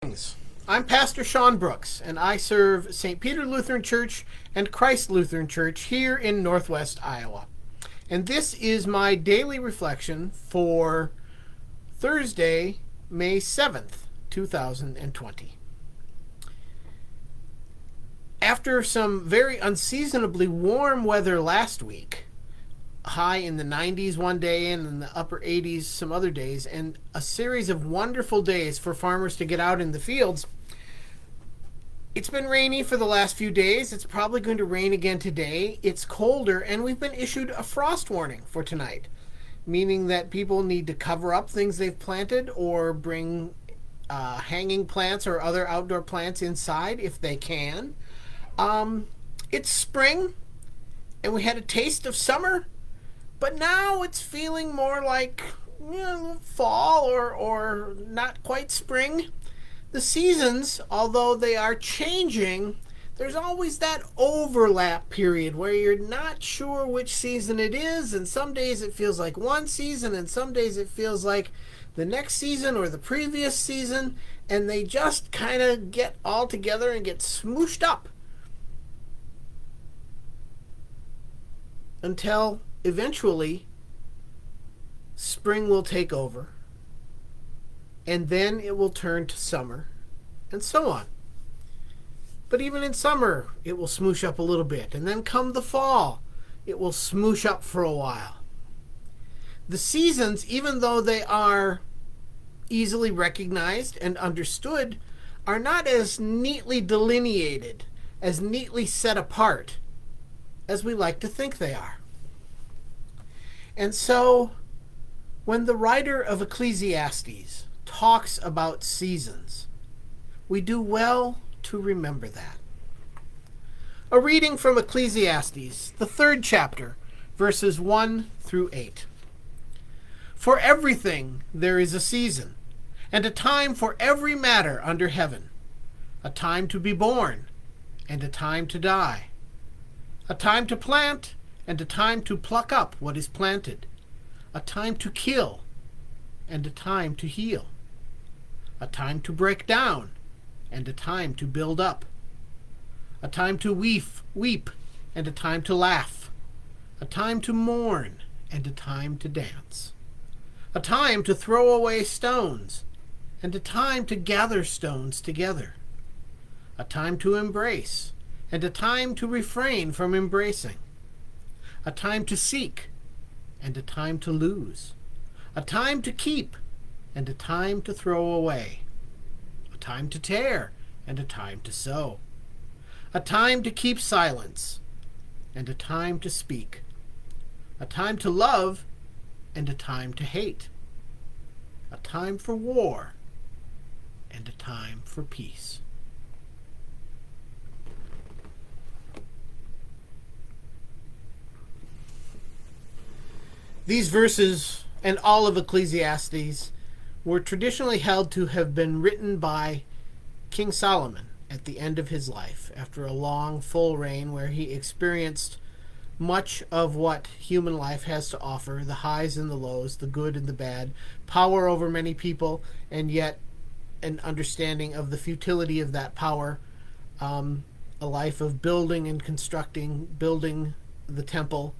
I'm Pastor Sean Brooks, and I serve St. Peter Lutheran Church and Christ Lutheran Church here in Northwest Iowa. And this is my daily reflection for Thursday, May 7th, 2020. After some very unseasonably warm weather last week, high in the 90s one day and in the upper 80s some other days, and a series of wonderful days for farmers to get out in the fields, it's been rainy for the last few days. It's probably going to rain again today. It's colder, and we've been issued a frost warning for tonight, meaning that people need to cover up things they've planted or bring hanging plants or other outdoor plants inside if they can. It's spring, and we had a taste of summer, but now it's feeling more like fall or not quite spring. The seasons, although they are changing, there's always that overlap period where you're not sure which season it is, and some days it feels like one season, and some days it feels like the next season or the previous season, and they just kind of get all together and get smooshed up until eventually spring will take over, and then it will turn to summer, and so on. But even in summer, it will smoosh up a little bit, and then come the fall, it will smoosh up for a while. The seasons, even though they are easily recognized and understood, are not as neatly delineated, as neatly set apart as we like to think they are. And so, when the writer of Ecclesiastes talks about seasons, we do well to remember that. A reading from Ecclesiastes, the 3rd chapter, verses 1 through 8. For everything there is a season, and a time for every matter under heaven, a time to be born, and a time to die, a time to plant, and a time to pluck up what is planted, a time to kill, and a time to heal, a time to break down, and a time to build up, a time to weep, and a time to laugh, a time to mourn, and a time to dance, a time to throw away stones, and a time to gather stones together, a time to embrace, and a time to refrain from embracing, a time to seek, and a time to lose, a time to keep, and a time to throw away, a time to tear, and a time to sow, a time to keep silence, and a time to speak, a time to love, and a time to hate, a time for war, and a time for peace. These verses and all of Ecclesiastes were traditionally held to have been written by King Solomon at the end of his life, after a long, full reign where he experienced much of what human life has to offer, the highs and the lows, the good and the bad, power over many people, and yet an understanding of the futility of that power, a life of building and constructing, building the temple,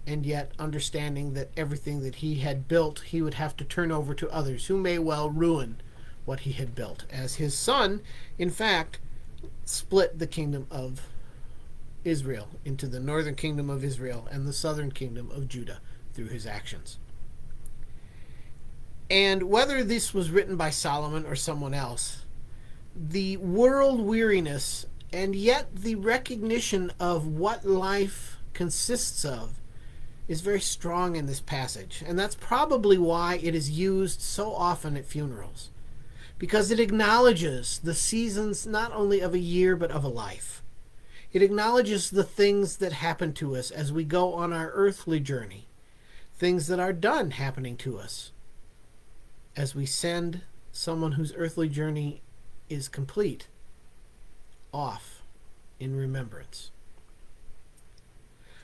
and yet understanding that everything that he had built he would have to turn over to others who may well ruin what he had built, as his son, in fact, split the kingdom of Israel into the northern kingdom of Israel and the southern kingdom of Judah through his actions. And whether this was written by Solomon or someone else, the world weariness and yet the recognition of what life consists of is very strong in this passage, and that's probably why it is used so often at funerals, because it acknowledges the seasons not only of a year but of a life. It acknowledges the things that happen to us as we go on our earthly journey, things that are done happening to us as we send someone whose earthly journey is complete off in remembrance.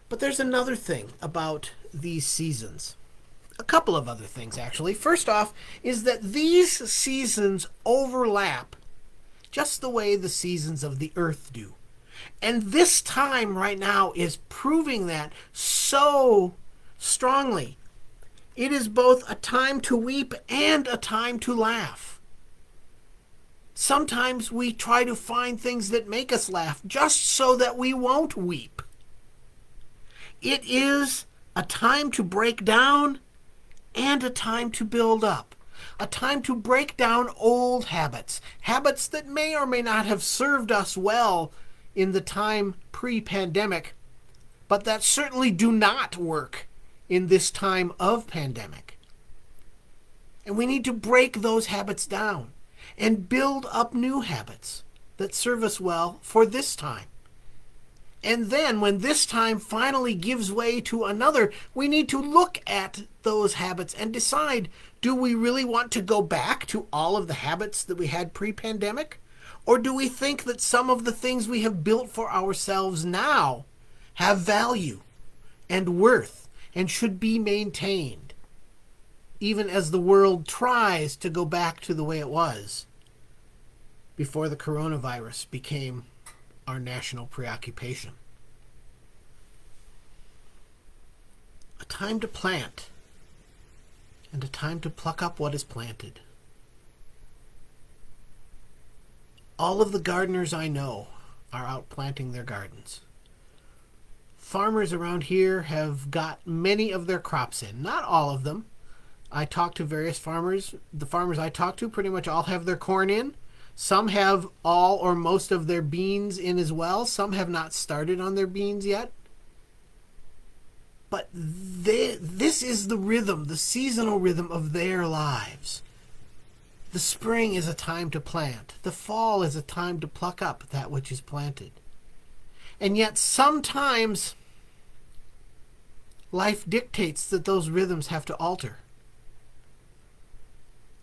But there's another thing about these seasons. A couple of other things, actually. First off, is that these seasons overlap just the way the seasons of the earth do. And this time right now is proving that so strongly. It is both a time to weep and a time to laugh. Sometimes we try to find things that make us laugh just so that we won't weep. It is a time to break down and a time to build up. A time to break down old habits, habits that may or may not have served us well in the time pre-pandemic, but that certainly do not work in this time of pandemic. And we need to break those habits down and build up new habits that serve us well for this time. And then when this time finally gives way to another, we need to look at those habits and decide, do we really want to go back to all of the habits that we had pre-pandemic? Or do we think that some of the things we have built for ourselves now have value and worth and should be maintained, even as the world tries to go back to the way it was before the coronavirus became our national preoccupation? A time to plant and a time to pluck up what is planted. All of the gardeners I know are out planting their gardens. Farmers around here have got many of their crops in. Not all of them. I talked to various farmers. The farmers I talked to pretty much all have their corn in. Some have all or most of their beans in as well. Some have not started on their beans yet. But this is the rhythm, the seasonal rhythm of their lives. The spring is a time to plant. The fall is a time to pluck up that which is planted. And yet sometimes life dictates that those rhythms have to alter.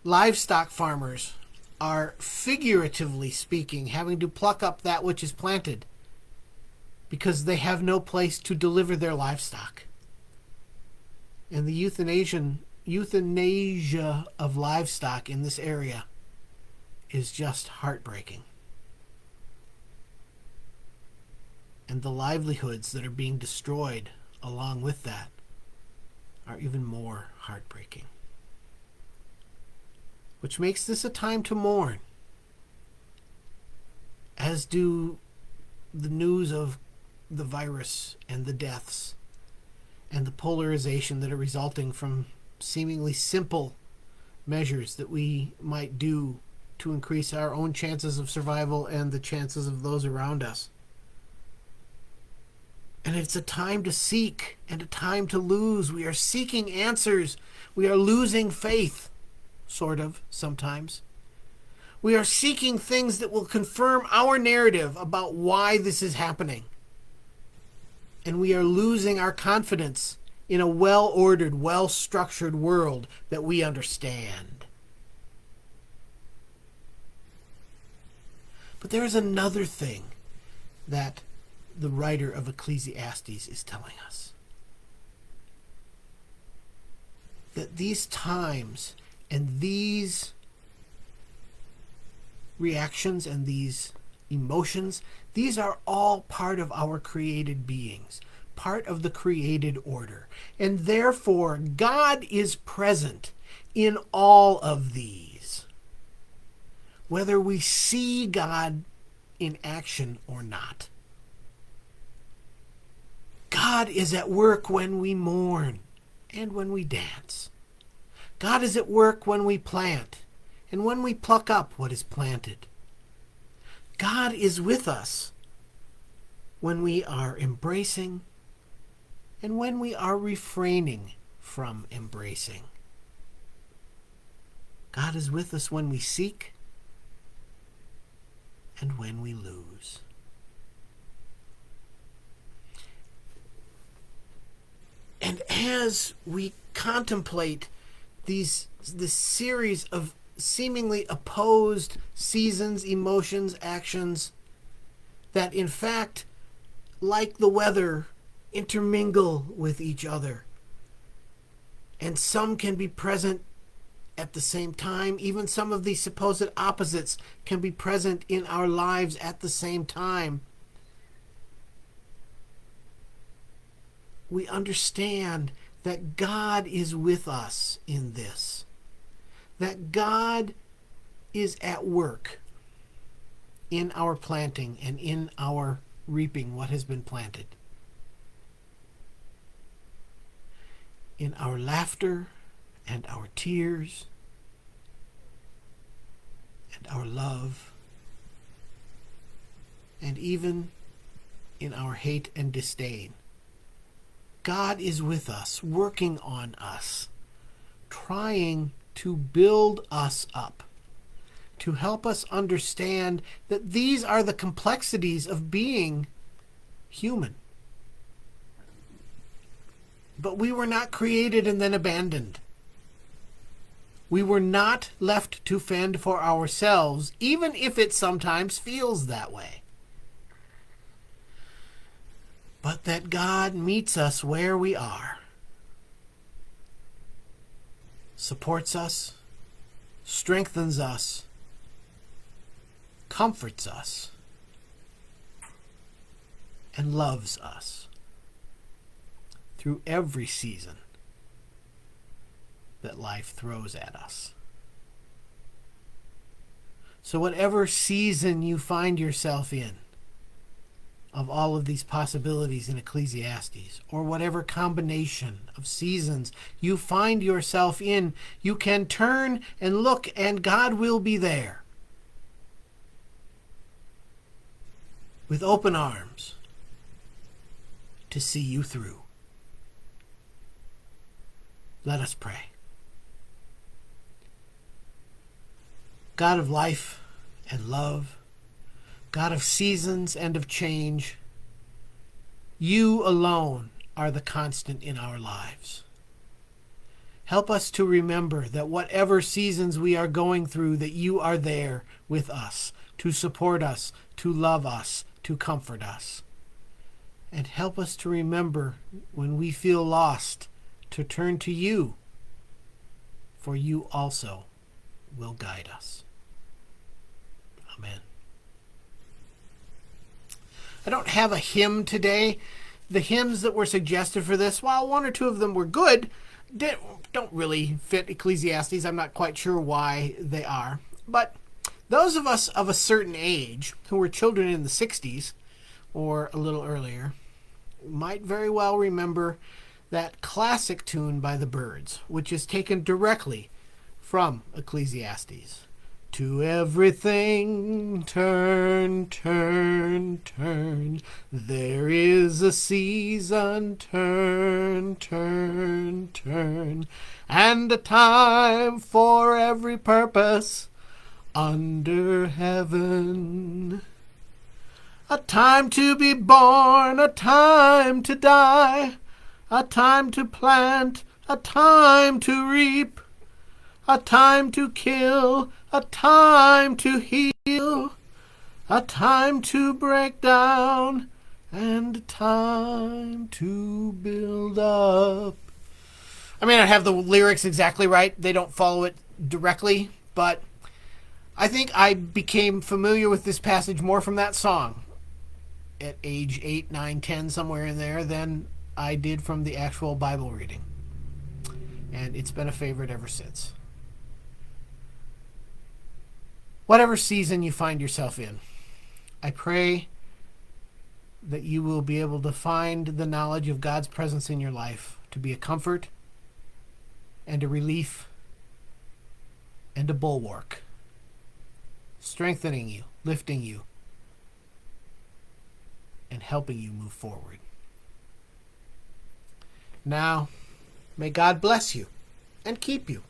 Livestock farmers are, figuratively speaking, having to pluck up that which is planted because they have no place to deliver their livestock. And the euthanasia of livestock in this area is just heartbreaking. And the livelihoods that are being destroyed along with that are even more heartbreaking. Which makes this a time to mourn, as do the news of the virus and the deaths and the polarization that are resulting from seemingly simple measures that we might do to increase our own chances of survival and the chances of those around us. And it's a time to seek and a time to lose. We are seeking answers. We are losing faith, sort of, sometimes. We are seeking things that will confirm our narrative about why this is happening. And we are losing our confidence in a well-ordered, well-structured world that we understand. But there is another thing that the writer of Ecclesiastes is telling us. That these times and these reactions and these emotions, these are all part of our created beings, part of the created order. And therefore, God is present in all of these, whether we see God in action or not. God is at work when we mourn and when we dance. God is at work when we plant and when we pluck up what is planted. God is with us when we are embracing and when we are refraining from embracing. God is with us when we seek and when we lose. And as we contemplate this series of seemingly opposed seasons, emotions, actions that in fact, like the weather, intermingle with each other. And some can be present at the same time. Even some of these supposed opposites can be present in our lives at the same time. We understand that God is with us in this, that God is at work in our planting and in our reaping what has been planted. In our laughter and our tears and our love, and even in our hate and disdain. God is with us, working on us, trying to build us up, to help us understand that these are the complexities of being human. But we were not created and then abandoned. We were not left to fend for ourselves, even if it sometimes feels that way. But that God meets us where we are, supports us, strengthens us, comforts us, and loves us through every season that life throws at us. So whatever season you find yourself in, of all of these possibilities in Ecclesiastes, or whatever combination of seasons you find yourself in, you can turn and look, and God will be there with open arms to see you through. Let us pray. God of life and love, God of seasons and of change, you alone are the constant in our lives. Help us to remember that whatever seasons we are going through, that you are there with us, to support us, to love us, to comfort us. And help us to remember when we feel lost, to turn to you, for you also will guide us. Amen. I don't have a hymn today. The hymns that were suggested for this, while one or two of them were good, don't really fit Ecclesiastes. I'm not quite sure why they are. But those of us of a certain age who were children in the 60s or a little earlier might very well remember that classic tune by the Byrds, which is taken directly from Ecclesiastes. To everything turn, turn, turn. There is a season, turn, turn, turn. And a time for every purpose under heaven. A time to be born, a time to die. A time to plant, a time to reap. A time to kill, a time to heal, a time to break down, and a time to build up. I may not have the lyrics exactly right. They don't follow it directly, but I think I became familiar with this passage more from that song at age 8, 9, 10, somewhere in there, than I did from the actual Bible reading. And it's been a favorite ever since. Whatever season you find yourself in, I pray that you will be able to find the knowledge of God's presence in your life to be a comfort and a relief and a bulwark, strengthening you, lifting you, and helping you move forward. Now, may God bless you and keep you.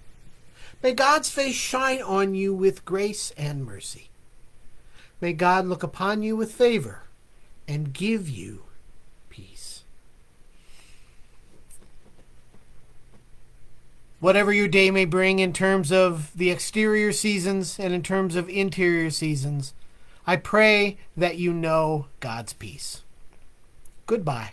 May God's face shine on you with grace and mercy. May God look upon you with favor and give you peace. Whatever your day may bring in terms of the exterior seasons and in terms of interior seasons, I pray that you know God's peace. Goodbye.